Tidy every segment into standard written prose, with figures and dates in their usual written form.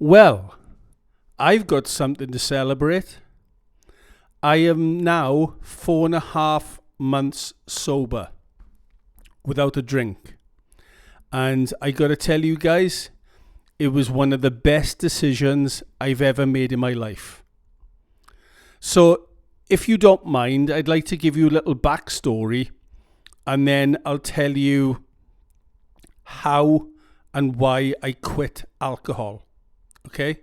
Well, I've got something to celebrate. I am now 4.5 months sober without a drink. And I got to tell you guys, it was one of the best decisions I've ever made in my life. So, if you don't mind, I'd like to give you a little backstory, and then I'll tell you how and why I quit alcohol. Okay?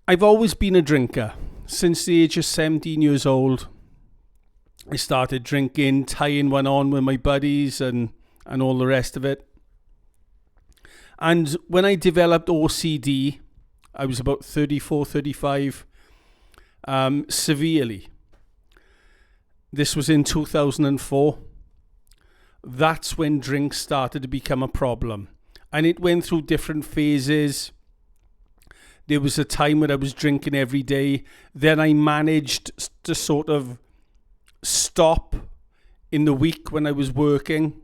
I've always been a drinker. Since the age of 17 years old, I started drinking, tying one on with my buddies and all the rest of it. And when I developed OCD, I was about 34, 35, severely. This was in 2004. That's when drinks started to become a problem. And it went through different phases. There was a time when I was drinking every day. Then I managed to sort of stop in the week when I was working.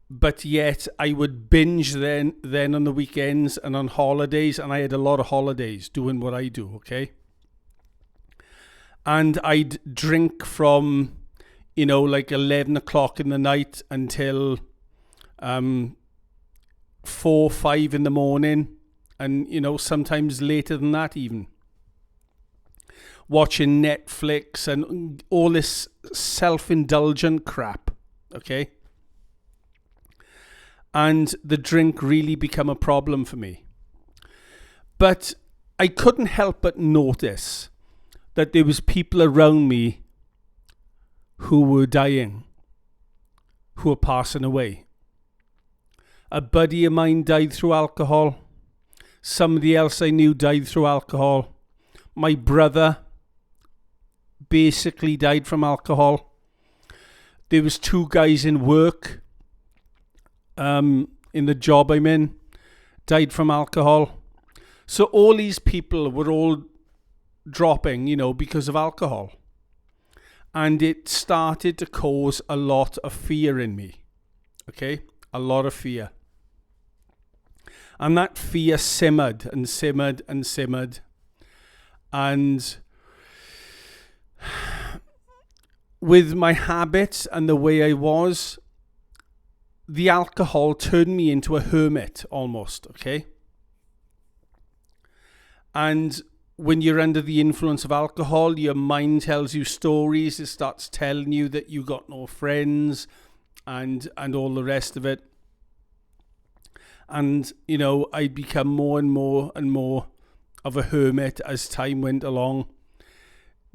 But yet I would binge then on the weekends and on holidays. And I had a lot of holidays doing what I do, okay? And I'd drink from, like 11 o'clock in the night until 4, 5 in the morning. And, sometimes later than that even. Watching Netflix and all this self-indulgent crap, okay? And the drink really became a problem for me. But I couldn't help but notice that there was people around me who were dying, who were passing away. A buddy of mine died through alcohol. Somebody else I knew died through alcohol. My brother basically died from alcohol. There was 2 guys in work, in the job I'm in, died from alcohol. So all these people were all dropping, because of alcohol. And it started to cause a lot of fear in me. Okay? A lot of fear. And that fear simmered and simmered and simmered. And with my habits and the way I was, the alcohol turned me into a hermit almost, okay? And when you're under the influence of alcohol, your mind tells you stories. It starts telling you that you got no friends and all the rest of it. And, I'd become more and more and more of a hermit as time went along.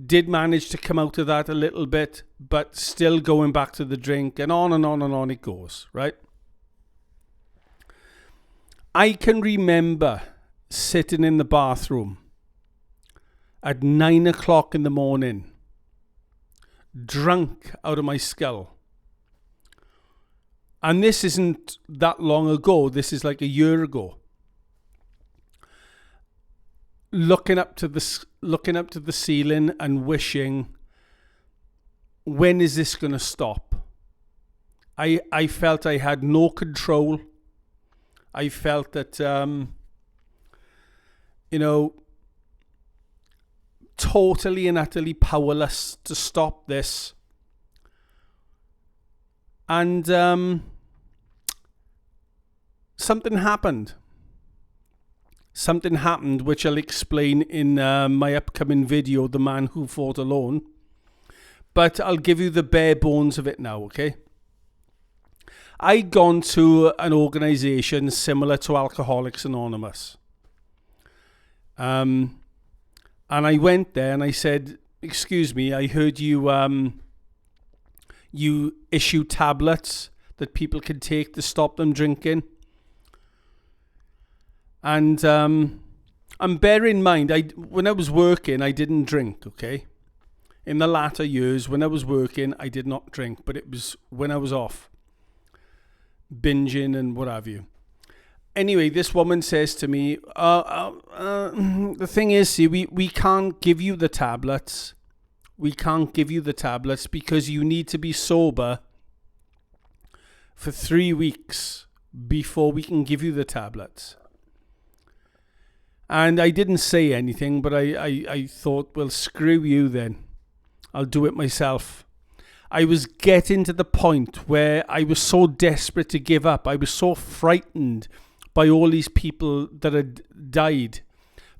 Did manage to come out of that a little bit, but still going back to the drink, and on and on and on it goes, right? I can remember sitting in the bathroom at 9 o'clock in the morning, drunk out of my skull. And this isn't that long ago. This is like a year ago. Looking up to the ceiling and wishing, when is this going to stop? I felt I had no control. I felt that, totally and utterly powerless to stop this. And something happened. Something happened, which I'll explain in my upcoming video, The Man Who Fought Alone. But I'll give you the bare bones of it now, okay? I'd gone to an organisation similar to Alcoholics Anonymous. And I went there and I said, "Excuse me, I heard you you issue tablets that people can take to stop them drinking." And bear in mind, when I was working, I didn't drink, okay? In the latter years, when I was working, I did not drink, but it was when I was off, binging and what have you. Anyway, this woman says to me, the thing is, see, we can't give you the tablets. We can't give you the tablets because you need to be sober for 3 weeks before we can give you the tablets. And I didn't say anything, but I thought, well, screw you then. I'll do it myself. I was getting to the point where I was so desperate to give up. I was so frightened by all these people that had died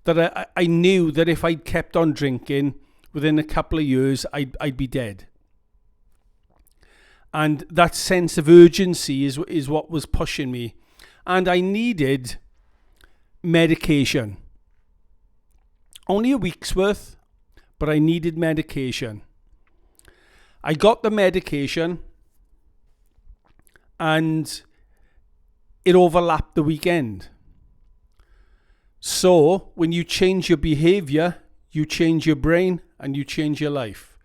that I knew that if I'd kept on drinking, within a couple of years, I'd be dead. And that sense of urgency is what was pushing me. And I needed medication. Only a week's worth, but I needed medication. I got the medication and it overlapped the weekend. So when you change your behavior, you change your brain and you change your life,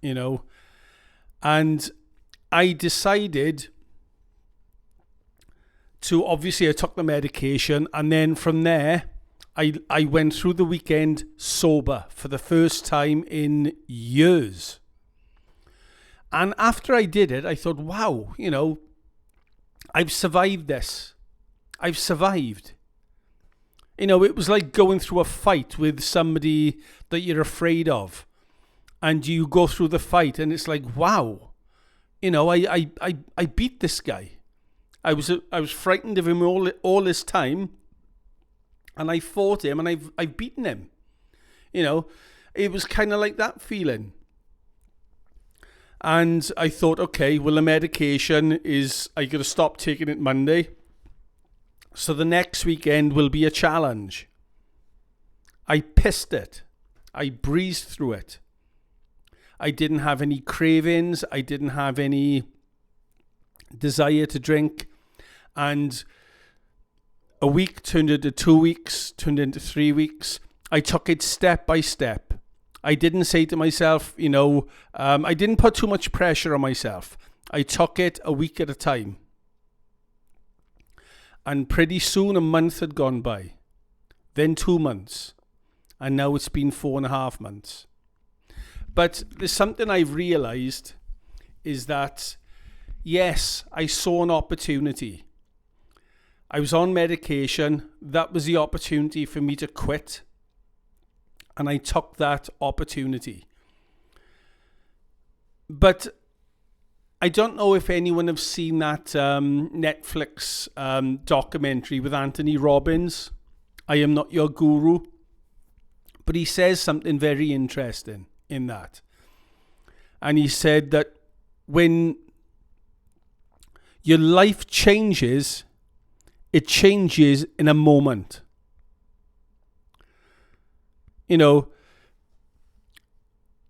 you know. And I decided to, obviously I took the medication, and then from there I went through the weekend sober for the first time in years. And after I did it, I thought, wow, you know, I've survived this. I've survived. You know, it was like going through a fight with somebody that you're afraid of. And you go through the fight and it's like, wow, you know, I beat this guy. I was frightened of him all this time. And I fought him and I've beaten him. You know, it was kind of like that feeling. And I thought, okay, well, the medication is, I got to stop taking it Monday. So the next weekend will be a challenge. I pissed it. I breezed through it. I didn't have any cravings. I didn't have any desire to drink. And a week turned into 2 weeks, turned into 3 weeks. I took it step by step. I didn't say to myself, you know, I didn't put too much pressure on myself. I took it a week at a time. And pretty soon a month had gone by. Then 2 months. And now it's been 4.5 months. But there's something I've realized is that, yes, I saw an opportunity. I was on medication. That was the opportunity for me to quit. And I took that opportunity. But I don't know if anyone have seen that Netflix documentary with Toby Robbins, I Am Not Your Guru. But he says something very interesting in that. And he said that when your life changes, it changes in a moment. You know,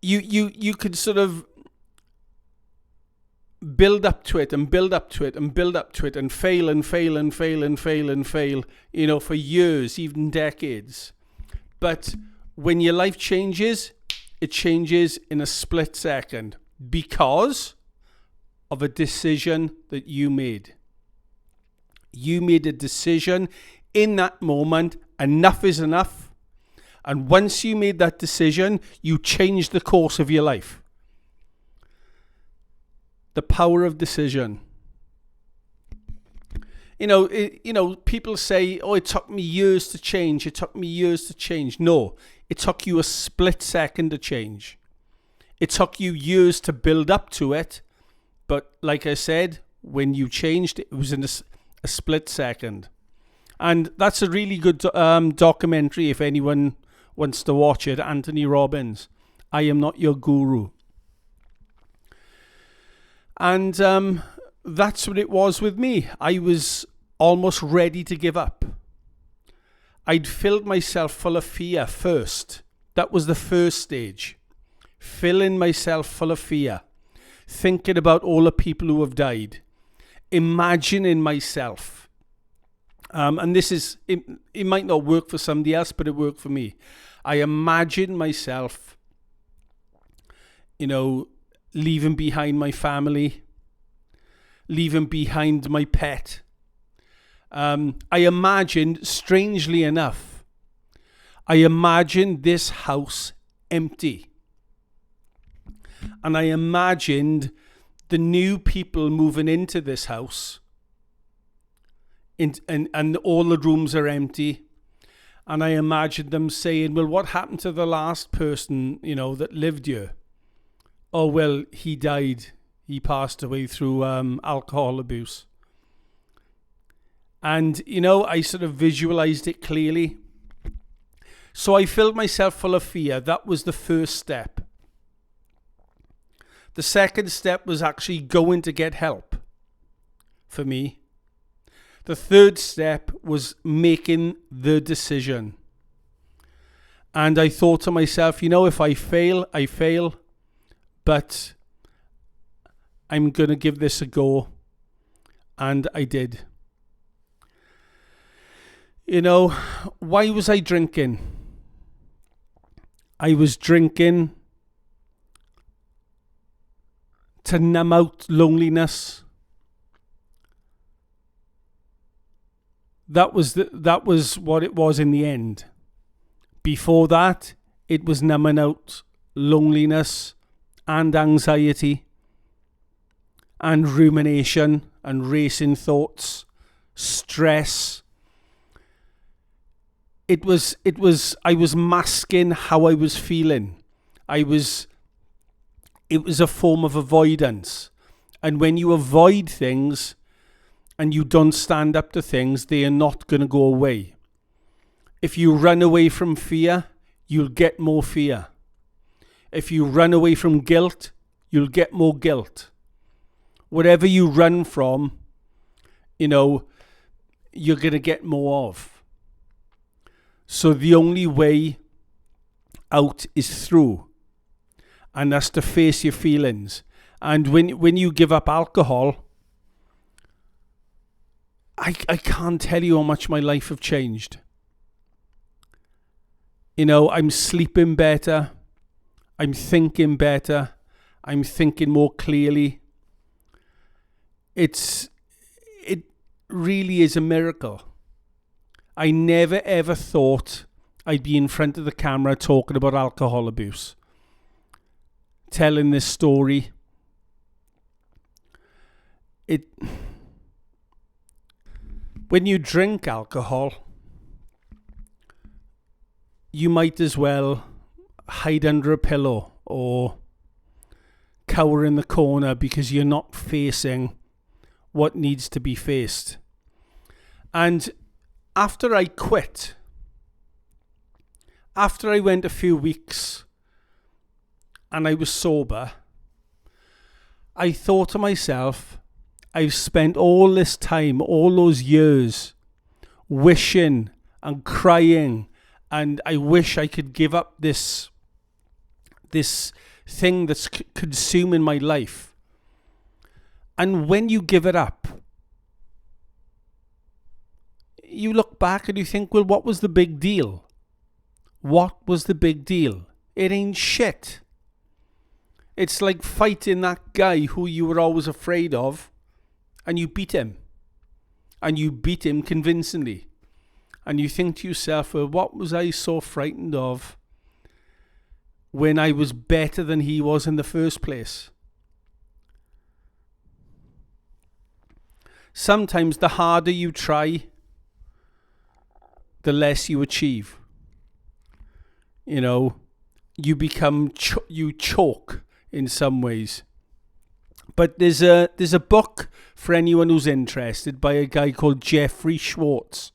you could sort of build up to it and build up to it and build up to it and fail and fail and fail and fail and fail, you know, for years, even decades. But when your life changes, it changes in a split second because of a decision that you made. You made a decision in that moment. Enough is enough. And once you made that decision, you changed the course of your life. The power of decision. You know, people say, oh, it took me years to change. It took me years to change. No, it took you a split second to change. It took you years to build up to it. But like I said, when you changed, it was in a split second. And that's a really good documentary if anyone wants to watch it. Toby Robbins, I Am Not Your Guru. And that's what it was with me. I was almost ready to give up. I'd filled myself full of fear first. That was the first stage. Filling myself full of fear. Thinking about all the people who have died. Imagining myself. And this is, it might not work for somebody else, but it worked for me. I imagined myself, you know, leaving behind my family, leaving behind my pet. I imagined, strangely enough, I imagined this house empty. And I imagined the new people moving into this house and all the rooms are empty. And I imagined them saying, well, what happened to the last person, that lived here? Oh, well, he died. He passed away through alcohol abuse. And, I sort of visualized it clearly. So I filled myself full of fear. That was the first step. The second step was actually going to get help for me. The third step was making the decision. And I thought to myself, if I fail, I fail. But I'm going to give this a go. And I did. Why was I drinking? I was drinking to numb out loneliness. That was what it was in the end. Before that, it was numbing out loneliness and anxiety and rumination and racing thoughts, stress. I was masking how I was feeling. It was a form of avoidance. And when you avoid things and you don't stand up to things, they are not going to go away. If you run away from fear, you'll get more fear. If you run away from guilt, you'll get more guilt. Whatever you run from, you're going to get more of. So the only way out is through. And that's to face your feelings. And when you give up alcohol, I can't tell you how much my life have changed. I'm sleeping better. I'm thinking better. I'm thinking more clearly. It really is a miracle. I never ever thought I'd be in front of the camera talking about alcohol abuse, telling this story. When you drink alcohol, you might as well hide under a pillow or cower in the corner because you're not facing what needs to be faced. And after I quit, after I went a few weeks and I was sober, I thought to myself, I've spent all this time, all those years, wishing and crying, and I wish I could give up this thing that's consuming my life. And when you give it up, you look back and you think, well, what was the big deal? What was the big deal? It ain't shit. It's like fighting that guy who you were always afraid of, and you beat him. And you beat him convincingly. And you think to yourself, well, what was I so frightened of when I was better than he was in the first place? Sometimes the harder you try, the less you achieve. You become, you choke in some ways. But there's a book for anyone who's interested by a guy called Jeffrey Schwartz.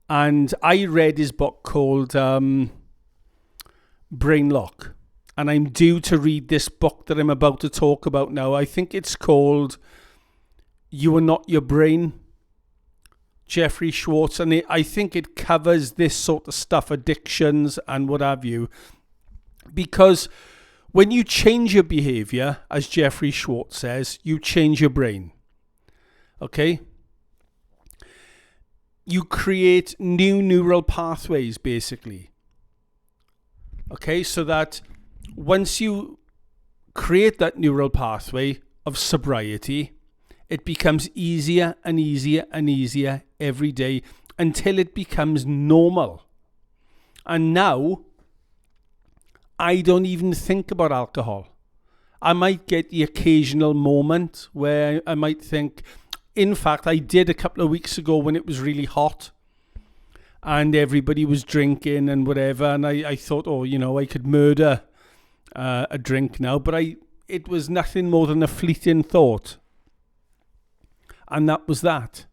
And I read his book called Brain Lock. And I'm due to read this book that I'm about to talk about now. I think it's called You Are Not Your Brain. Jeffrey Schwartz, and I think it covers this sort of stuff, addictions and what have you. Because when you change your behavior, as Jeffrey Schwartz says, you change your brain. Okay? You create new neural pathways, basically. Okay, so that once you create that neural pathway of sobriety, it becomes easier and easier and easier every day until it becomes normal. And now, I don't even think about alcohol. I might get the occasional moment where I might think, in fact, I did a couple of weeks ago when it was really hot and everybody was drinking and whatever. And I thought, oh, you know, I could murder a drink now. But it was nothing more than a fleeting thought. And that was that.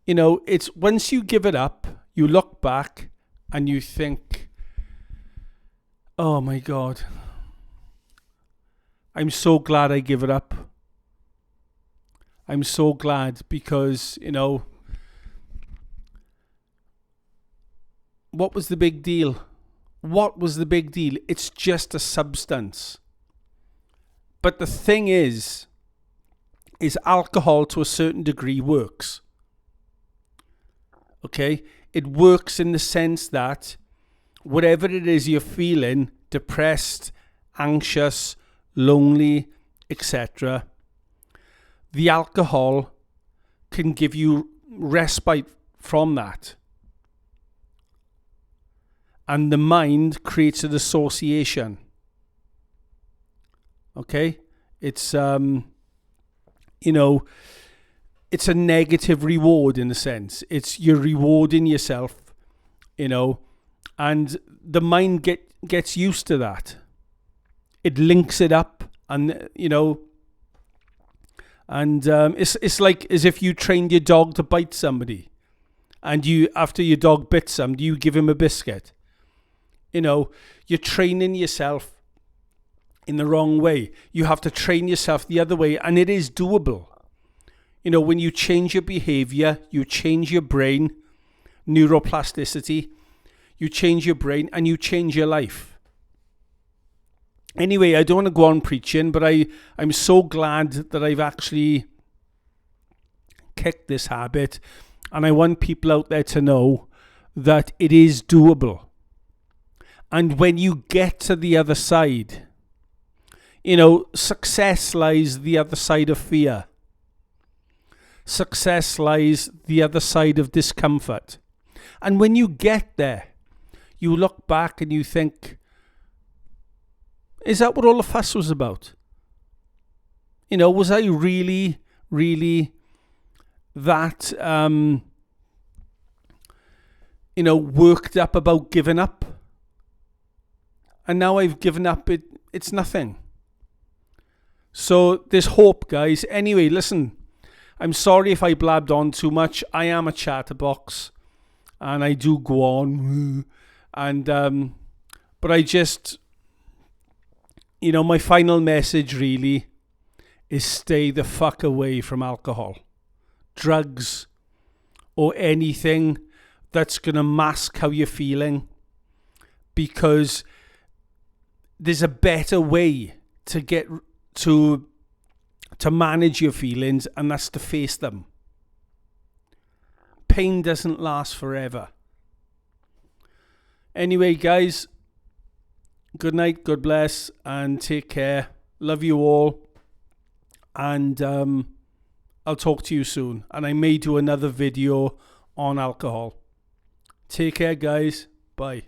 You know, it's once you give it up, you look back and you think, oh my God, I'm so glad I give it up. I'm so glad because, you know, what was the big deal? What was the big deal? It's just a substance. But the thing is alcohol to a certain degree works. Okay? It works in the sense that whatever it is you're feeling, depressed, anxious, lonely, etc., the alcohol can give you respite from that. And the mind creates an association. Okay? It's, you know, it's a negative reward in a sense. It's you're rewarding yourself, you know, and the mind gets used to that. It links it up and, you know, and it's like as if you trained your dog to bite somebody and you, after your dog bits somebody, you give him a biscuit. You know, you're training yourself in the wrong way. You have to train yourself the other way, and it is doable. You know, when you change your behavior, you change your brain, neuroplasticity, you change your brain and you change your life. Anyway, I don't want to go on preaching, but I'm so glad that I've actually kicked this habit, and I want people out there to know that it is doable. And when you get to the other side, you know, success lies the other side of fear. Success lies the other side of discomfort. And when you get there, you look back and you think, is that what all the fuss was about? You know, was I really, really that, you know, worked up about giving up? And now I've given up, it's nothing. So there's hope, guys. Anyway, listen, I'm sorry if I blabbed on too much. I am a chatterbox and I do go on. And, but I just, you know, my final message really is stay the fuck away from alcohol, drugs, or anything that's going to mask how you're feeling, because there's a better way to get to manage your feelings, and that's to face them. Pain doesn't last forever. Anyway, guys, good night, God bless, and take care. Love you all. And I'll talk to you soon. And I may do another video on alcohol. Take care, guys. Bye.